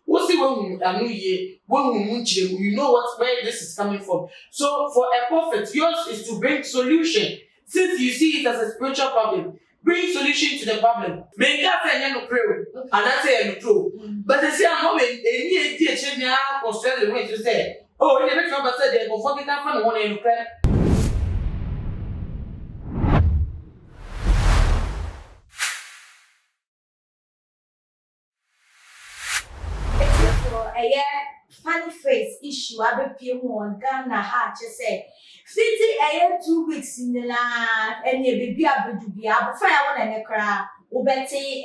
What's the one I know ye? You know where this is coming from. So for a prophet, yours is to bring solution. Since you see it as a spiritual problem, bring solution to the problem. Make us say no pray, and I say no true. But they say I'm not any teaching now. Consider the way to say, oh, in the next one, said they go forget that from one and pray. Funny face issue abepie mu on Ghana ha che say fiti 2 weeks in the la ene bibi abedu bia abofa ya wona ne kra ubeti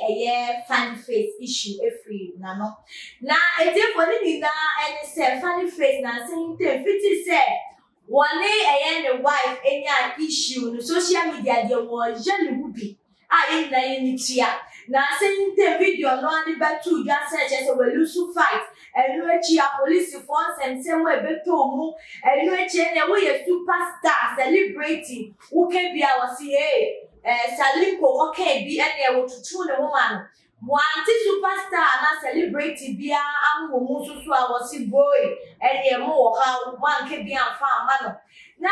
funny face issue every na no na for ni na ene say funny face na saying fiti say one ne wife enya issue no social media dey wo jani bubi na ni tia na saying video no ani betu just say we lose fight and police force and same way beto and we superstar celebrity who can be our CA Saliko okay be any wo tutu ne woman one superstar na celebrity bia am wo so awasi boy and mo ha one can be am fa man na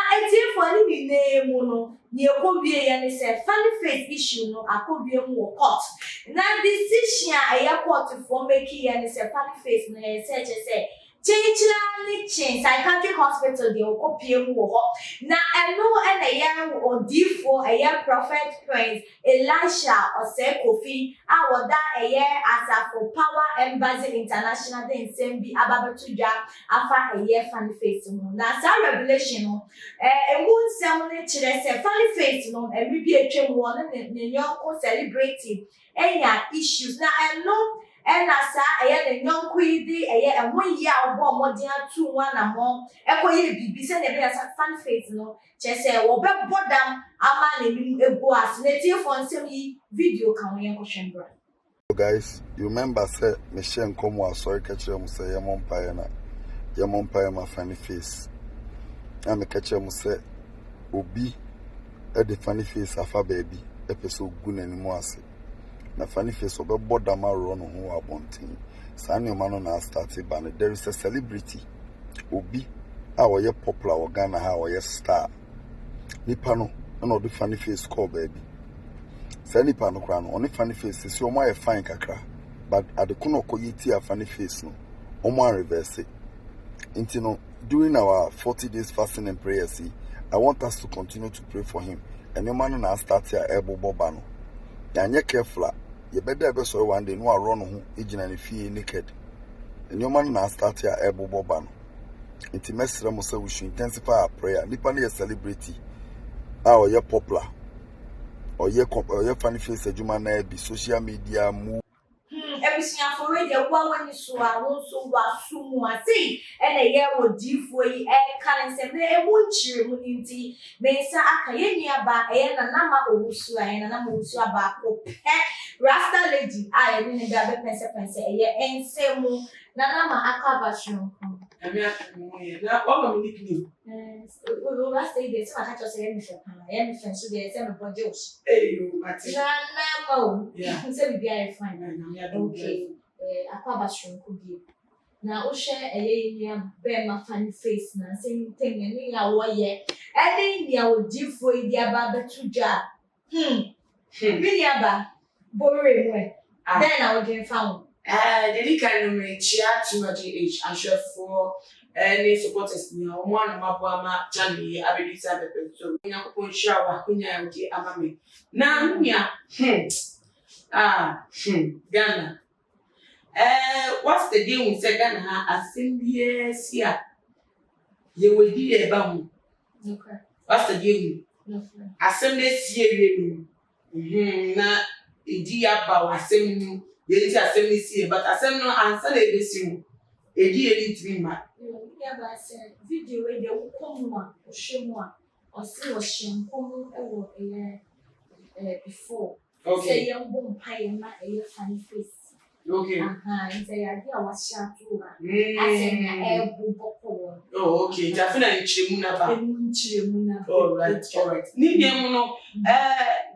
for ni name no ni ekobie ye ni say funny face issue no akobie mu court na decision court for make ye ni say funny face no say psychiatric hospital de okopie mu ho na eno ena odifo prophet prince Elisha Ose Kofi awoda Asafo Power Embassy International de nsembi ababetuja afa funny face mu na sa revelation no emu nsem ne kire say funny face no ebibi etwem wo ne nyonko celebrity enya issues na eno and asa the young queedy and 1 year or more than 2 1 and more. Echo ye be send a fan face no. Chese or bed bottom a man a boas native on semi video can we question bro. Guys, you remember say Michelle Como sorry catch them say Yamon Pie my funny face. I'm a catcher say Obi at the funny face of a baby episode good anymore. Na funny face obe border ma run ho abontin sani ma no na started ban there is a celebrity Obi a woye popular wo Ghana ha woye star nipa no na do funny face call baby say nipa no kra no oni funny face si o ma ye fine kakra but adekono koyiti a funny face no o ma reverse it no during our 40 days fasting and prayers I want us to continue to pray for him and no man na start here ebo boba no yanye careful you better be so one day no run ho ejina ne fie naked and your man na start here ebo boba no inti mesra mo say we should intensify our prayer nipa na celebrity or you popular or you funny face adwuma na be social media move Everything for radio when you so was sumu ati and wo difo yi kan se me e won chire mu nti me sa aka ye nia ba na na ma owusu na na ma owusu aba ko rasta lady a ye ni da be pense ensemu na ma aka ba shun Ami akumuye na all of nickname we rasta dey say aka just say me fe so dey say me bojos you mati na mo yeah say be I fine okay akaba shun ku bi na o share nia be ma funny face na say thing ni ya wo ye eni ya odifo idi aba betuja bi ya ba borre mu then I would get found the kind of chia to GH and chef for any supporters ni o mo anoma ama channel abedisa bepe so nyakopon shawa kunya udi amame na nya Ghana what's the deal with Ghana ha asembie sia ye wedi e ba mu okay what's the deal no assembly sie we na edi aba wasem ye ti assembly sie but assembly no answer na ebesi mu edi edi trima ya ba se video we de ukomu a ohwemu a osi wo hyenkomu ewo before okay say young bom pie na funny face okay say ya dia wa shatu ba asenya ebu boko oh okay jafina nchiremu na ba nchiremu na ba all right ni dem no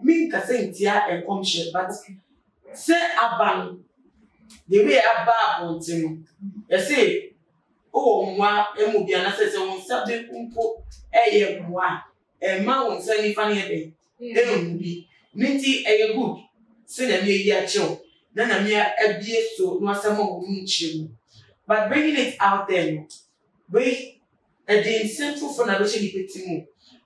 mi ka say ntia enkomhye but say aban the way I bar him. I say, oh, moi, and will be an assessor on subject umpo, moi, and mount sending funny a day. Be Minty a good, send a mere chill, then a mere a beer so no some moon chill. But bringing it out there, wait, the central for navigation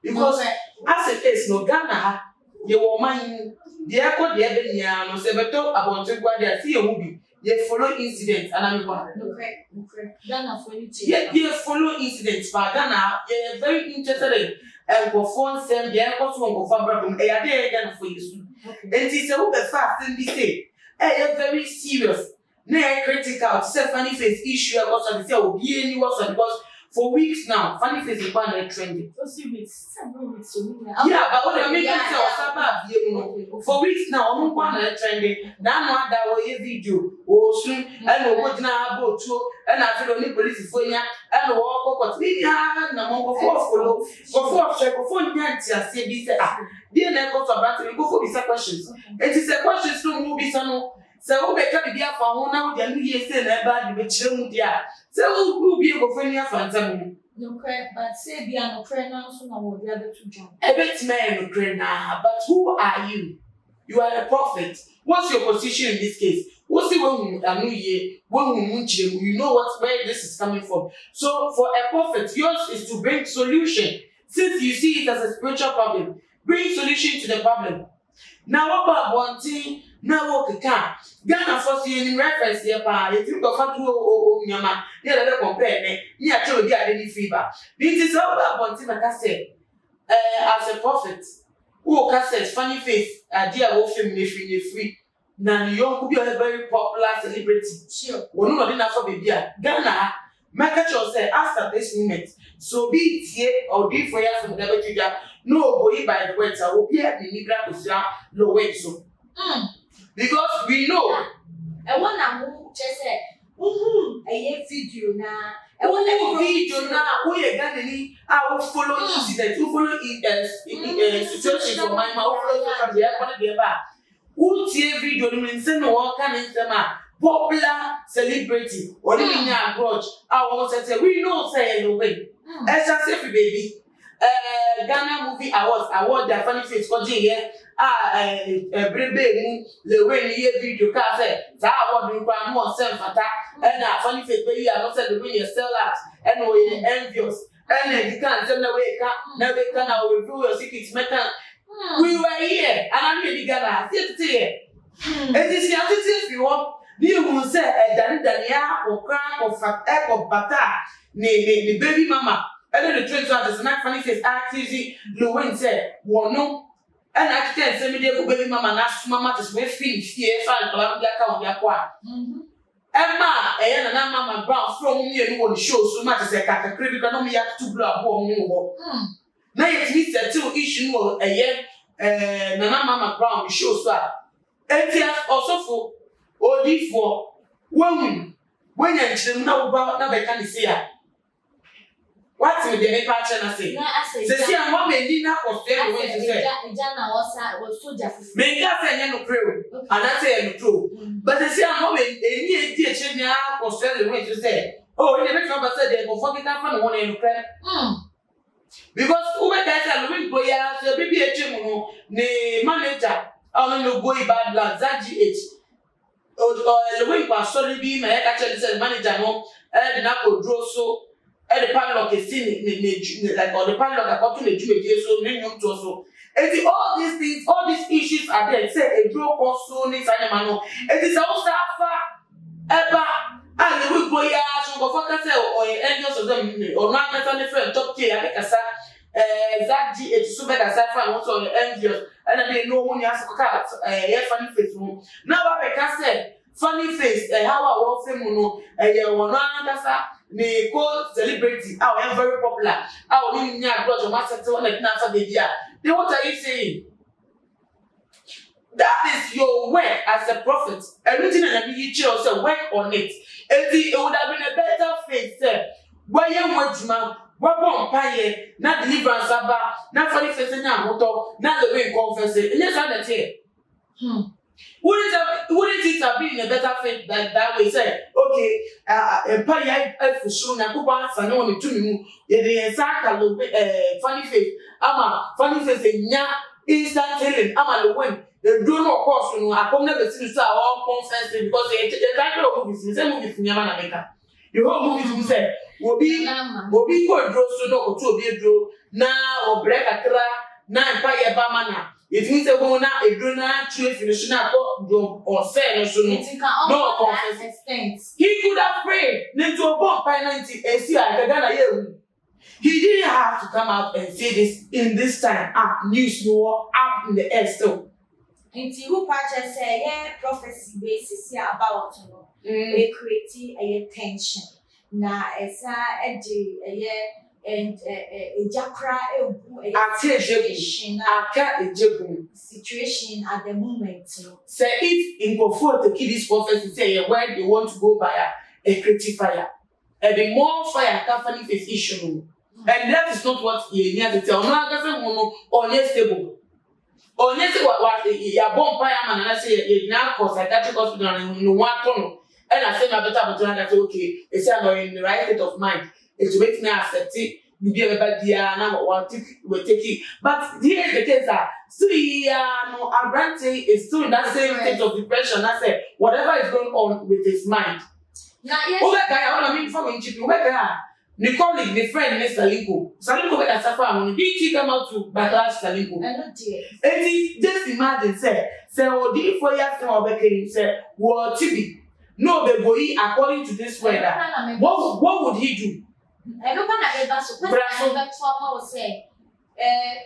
because as it is no Ghana, you will mind the echo the Ebony, no Sebato about to go there, see a movie, they follow incidents, and I'm going. Ghana for you, Yet, they follow incidents, but Ghana, they're very interested in and perform them, the echo to go for Brabham, a day again for you. And it's a little fast and be say, very serious, nay critical, self funny face issue, also the say, be any was because. For weeks now, funny face is one trending. Several weeks. Yeah, but what I mean is for weeks now, I'm one trending. Now, that way video, or soon, and what now about two, and I feel only police for ya, and walk up, maybe I know follow, for check, for Nancy, I say, this, dear Neco, battery, go for these questions. It is a question to move this on. So, we can be a phone now, the new year, and bad with children, dear. So, we'll be able to find your friends. No credit, but say be an Ukraine so now will be able to jump. A bit man Ukraine, but who are you? You are a prophet. What's your position in this case? What's the one a new year? You know where this is coming from. So, for a prophet, yours is to bring solution. Since you see it as a spiritual problem, bring solution to the problem. Now, what about one thing? Now, what can Ghana for seeing reference here? If you go for two Yama, they are compare me. You are told you any fever. This is all about one thing, like I said, as a prophet, who says funny face, a dear wolf free. Now, you could be a very popular celebrity. Sure. Well, no, enough for baby. Ghana, my catcher said, after this moment, so be it here or be for you from never to that. No, boy, by the words, I will be at the Nigra Kusa, low way so. Because we know. I want to move, just say, a video now. I want video now. We are going I will follow incident. You follow situation for my mouth. From the airport, the back. Who see video? You mean send no kind of popular celebrity or living in a grudge. I want to say we know say no way. As I say, baby. Ghana Movie Awards award their funny face for here. Brebe, the way you video car say, that award you can more self attack, and a funny face where you are not said the way you sell out, and we envious, and you can't tell the way now they can review your secrets matter. We were here, and I'm really Ghana, sit here. It is your if you want, you will say a Dania or crack or fat egg or butter, the baby mama. And then the twins are not funny face act easy. Lewin said, well, no. And I can't send me the baby mama and ask mama to swear fish here, fine, Columbia County, Aqua. Emma, and Mama Brown from me and one show so much as a cat, a critical economy have to blow up more. Now it means that two issue more a year, Nana Mama Brown shows that. And yes, also for only for women when you know about now, I can't see her. What's with the paper channel say? Say, I'm one may not of them way to say. Jana was so just. Make us say no crew, and I say no true. But they say, I'm not any teaching now or sell the way to say. Oh, you never know, said they will forget that from one in the crap. Because who guys are living boy as a baby the manager, I no boy bad blood, that GH. Or the way was sorry be my actually said manager no, and the apple draw so. And the padlock is seen like or the padlock according to the Jewish so many to so. And all these things, all these issues are there. Say a broke or so needs animal. It is also ever and the week boy so go focus or angels of them or not necessarily friend top tier like that GH so bad as I found also the angels and they know when you ask cat funny face. Now I can say funny face how I walk them no one me call celebrity, I'm very popular. I will need a grudge of master one and answer the year. Then what are you saying? That is your work as a prophet. Everything and you chose to work on it. It would have been a better faith, sir. Why you want man? What bomb pie? Not deliverance about, not funny face in your motor, not the way confess it. And yes, I'm here. Wouldn't it have been a better fit that way? Say, okay, empire for sure. Na kupa sanya woni tumi mu. Ye de ensaka lo funny face. Ama funny face nya instant healing. Ama lo win. The do no course no. Akom na be sinu so all confess because the title of movies. Say movies nyama na meka. The whole movies say obi go draw so no otu obi draw na obre kakra na empire ba mana. It means that when I do not finish or say no confess. He could have prayed into a bomb by 90 and see I can. He didn't have to come out and say this in this time. News no up in the air still. Into who patches say, yeah, prophecy basis here about a creative a tension. Now, as a year. And a jakra situation at the moment. Say if in Gofo to keep this prophecy, say where they want to go by a creative fire. And the more fire company face issue. And that is not what you need to tell. No, I doesn't want or stable. Or yes, what ya bomb fire man, and I say it now cause psychiatric hospital in one tunnel. And I say my better but I say okay, it's in the right state of mind. It's making me accept it. You be a bad year now. What we take it, but here is the case that no, Abrante is still in that same state of depression. I say whatever is going on with his mind. Now, yes, I mean, for me, the colleague, the friend, Salinko. Salinko, I suffer. When he come out to backlash Salinko, and just imagine, say, oh, the 4 years now, say, what TB? No, the boy, according to this weather, what would he do? I don't know that trauma was say,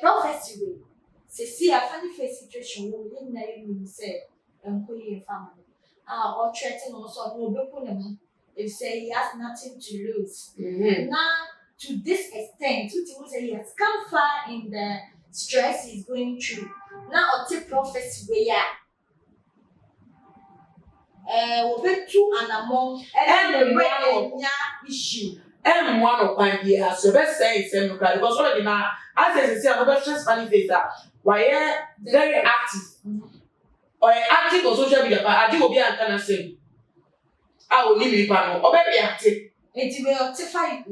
prophecy. See a funny face situation, we didn't even say, and put in family. Or threaten also, no, Bekunam. They say he has nothing to lose. Now, to this extent, to say he has come far in the stress he's going through. Now, I'll take prophecy where we'll be two and among and the brain issue. And one of my years, so best saying, because already now, as I say, I'm not just funny face that why very active or active on social media, but I do be an kind of saying, I will leave you, or very active. It will optify,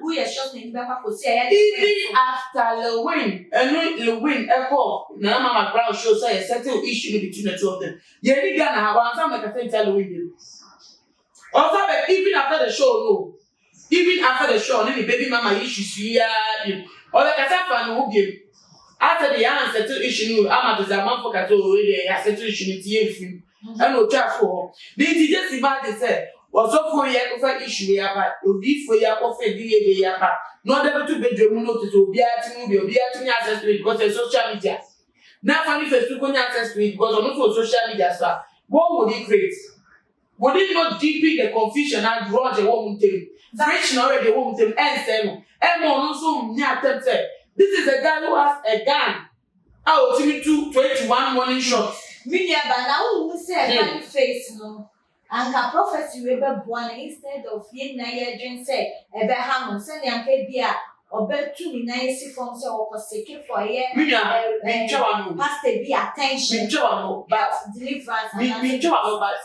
we are shot in the for say, even after Lewin, and Lewin, echo, Mama Brown shows a certain issue between the two of them. You ain't gonna have one time like I think tell Lewin. Also, even after the show, no. Even after the show, then the baby mama issues here, or like I said, fan who give after the answer to issue, I'm at the man for Cato, they are set to issue in TF, and no charge for. Did you just imagine, say, or so for your issue, but you'll be for your offer, not able to bedroom notice to be at me access to it because of social media. Now, funny face to go access to it because of no social media, sir. What would it create? Would it not deepen the confusion and draw the woman thing? Friction already woman thing and say, and more also, this is a guy who has a gun. I will see me 21 morning shots. Media, but now who say funny face, no? And a prophecy will be born instead of yin na ye say, Abraham, send young Kabia, or bet 2 nice forms or forsake for a year. Pastor be attention, but deliverance. But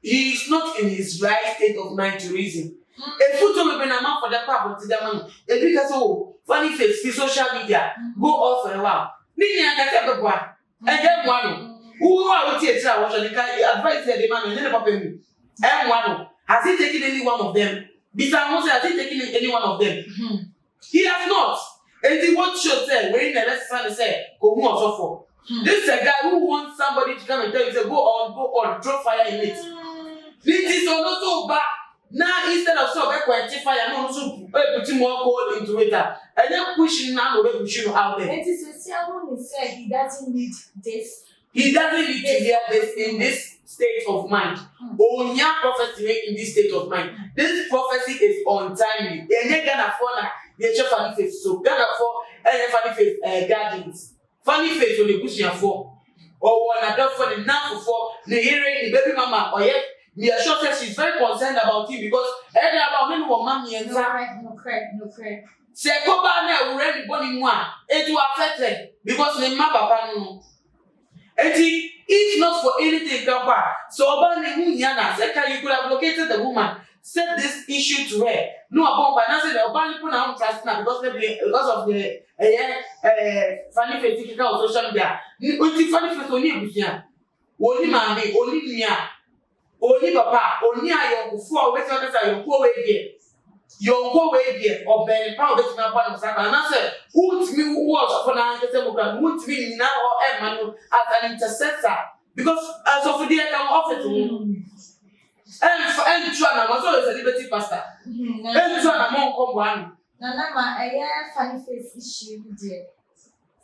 he is not in his right state of mind to reason. A photo will be a man for the problem to the man. A because funny face, social media, go off for a while. Meaning, I can tell the one, and then one. Who are we teaching? I was advice the man and then papa me. And one has he taken any one of them? Besides, has he taken any one of them? He has not. And the what should say when the rest son say, go on so for. This is a guy who wants somebody to come and tell you, say, go on, throw fire in it. This is also bad. Now instead of so fire, no also putting more coal into it. And then pushing now the pushing out there. It is a someone said he doesn't need this. He doesn't need to hear this in this state of mind. Oh, yeah, prophecy in this state of mind. This prophecy is untimely. And they're gonna fall nature funny face. So gonna fall and funny face gardens. Funny face when they push your fall. Or one adult for the now for the hearing the baby mama or yet. Me assure says she's very concerned about him because every about any woman and no credit. Say go back now already born in one. It will affect her because the mama papa no. If not for anything, so you could have located the woman, said this issue to her. No, but now say the Obama people now trust her because of the funny face on social media. Funny face only busia, only mommy, only Nia, only papa, only I before wait your go away here. Your go away here or Ben Power bet my part of Saka. And I said, who's me was for now who's me now or Emmanuel as an intercessor? Because as of the I can offer to you. And China was always a liberty pastor. And China won't come one. Nana, a funny face issue, dear.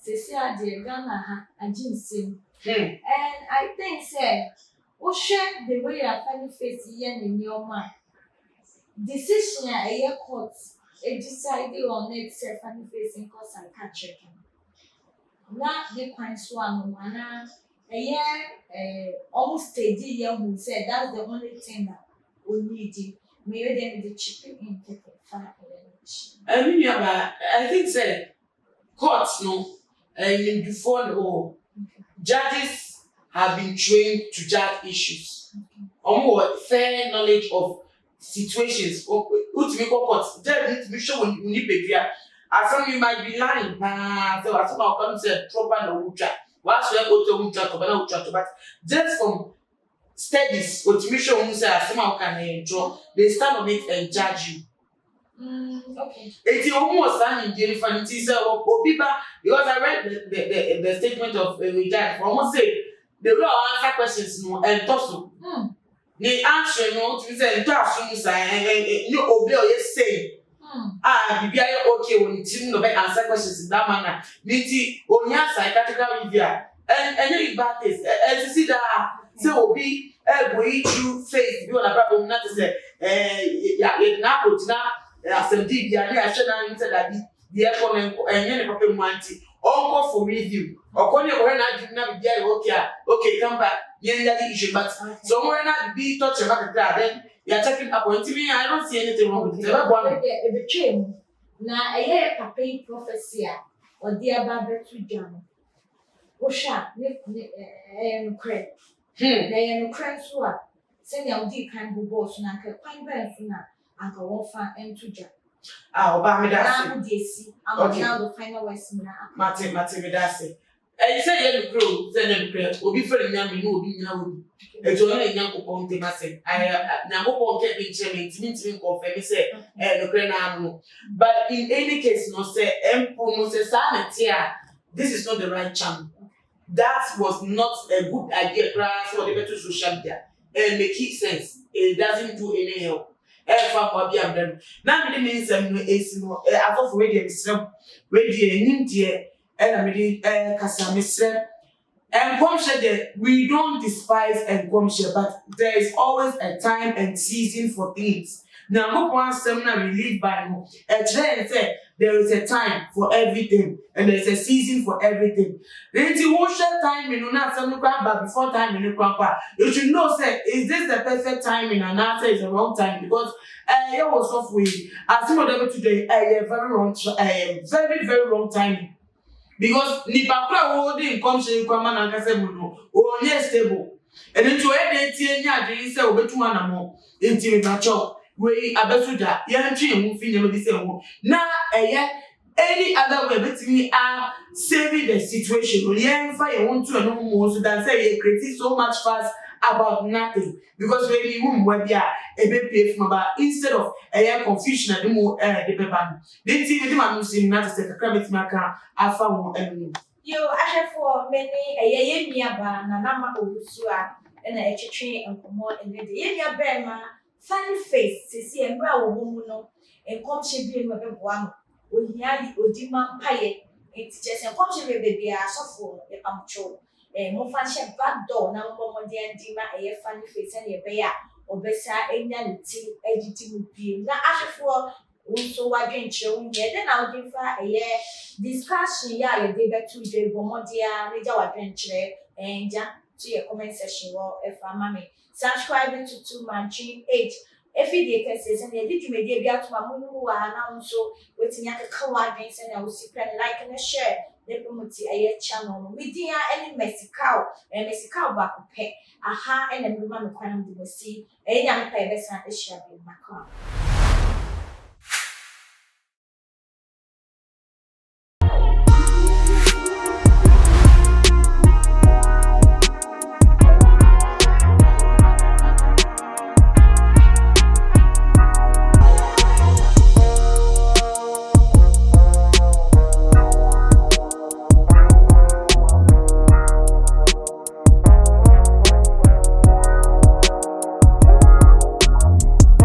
Cecilia, dear Ghana, and Jinsim. And I think, sir, what share the way a funny face in your mind? Decision a year court, a decided on it, say funny face in course and catch it. Not the kind swan, a year almost steady young who said that's the only thing that we need. Maybe then the chicken in take I think say courts no before or judges have been trained to judge issues. Fair knowledge of situations. Ultimately, courts judge need to be sure when you need as some you might be lying. So as some of them say proper no ucha. What's your go to but just from studies, ultimately when say as some can draw, they stand on it and judge you. Okay. It's almost an infinity because I read the statement of the judge. Almost say they will answer questions no and toss. The answer no to say toss and you obey or yes say. Be okay when you no answer questions in that manner. Niti onya psychiatrical review and you bad is as you see that say obi going through faith you on a problem not to say na put na assemblée bi ani ahwe na nti da bi the economy enye ne papa manti onko for review okoni e na adi na bi ya okay come back yen that issue but so more na be touch about that then you are checking up on me I don't see anything wrong with it e be twem na eye papa prophecy a odi aba betu jam wo sha ne kre na ye no kre so a se ya odi kan bu boss na ka kwan ba so na anka wofa entuja oba me that na desi am now the final words na mate me that say you say you grow say you grow obi fere nya me no obi nya obi ejo na nya kokon te ma say na kokon ke bi nche me ntimi confirm say no kre na am but in any case no say empo no say sanity this is not the right channel that was not a good idea class for the better social media and make it sense it doesn't do any help fa mo bia mdem na me de nsem no esi no afofo we de misrem we de enim de na me de kasa misrem and we don't despise and but there is always a time and season for things now go one seminar we live by no trend say there is a time for everything and there is a season for everything then you share time in una some but before time in grandpa you should know say is this the perfect timing and answer is the wrong time because you was off way as some of them today very wrong very wrong timing because nipa kura wo dey come shey kwama na nkase mu no onye stable and into e dey tie nya ade say obetu anamo enti me bacho we abesuja ye ntwe hu fi nyama bi say wo na any other way betimi saving the situation or ye mfa ye won to no mo so that say ye create so much fuss about nothing because when you we bia e be pay from about instead of confusion and more the paper the thing the man say na say kakra betimi aka afa wo enu yo ahwe for many ye miaba na nama owusu a na etwetwe enkomo ene de ye miaba ma funny face sisi embra wo mu no enkomche bi no beboa no ohia odi mampaye etichese enkomche be bia asofo e pamcho mo fashion back door na mo de andima funny face and ye be ya obesa enya nti editi mu pie na ahwefo so wadwenche wo ye de na wo fa discussion ya ye de betu de bomodia ne ja wadwenche enja to your comment section wo mami subscribe to 2manchi8 every day can say and ye did media bi atuma mu wa na nso wetimi akeka wadwen se na wo si like and share de promote aye channel no media any Mexican back pe aha ena me ma me kwanam de wasi enya me pa e be san ehia be makwa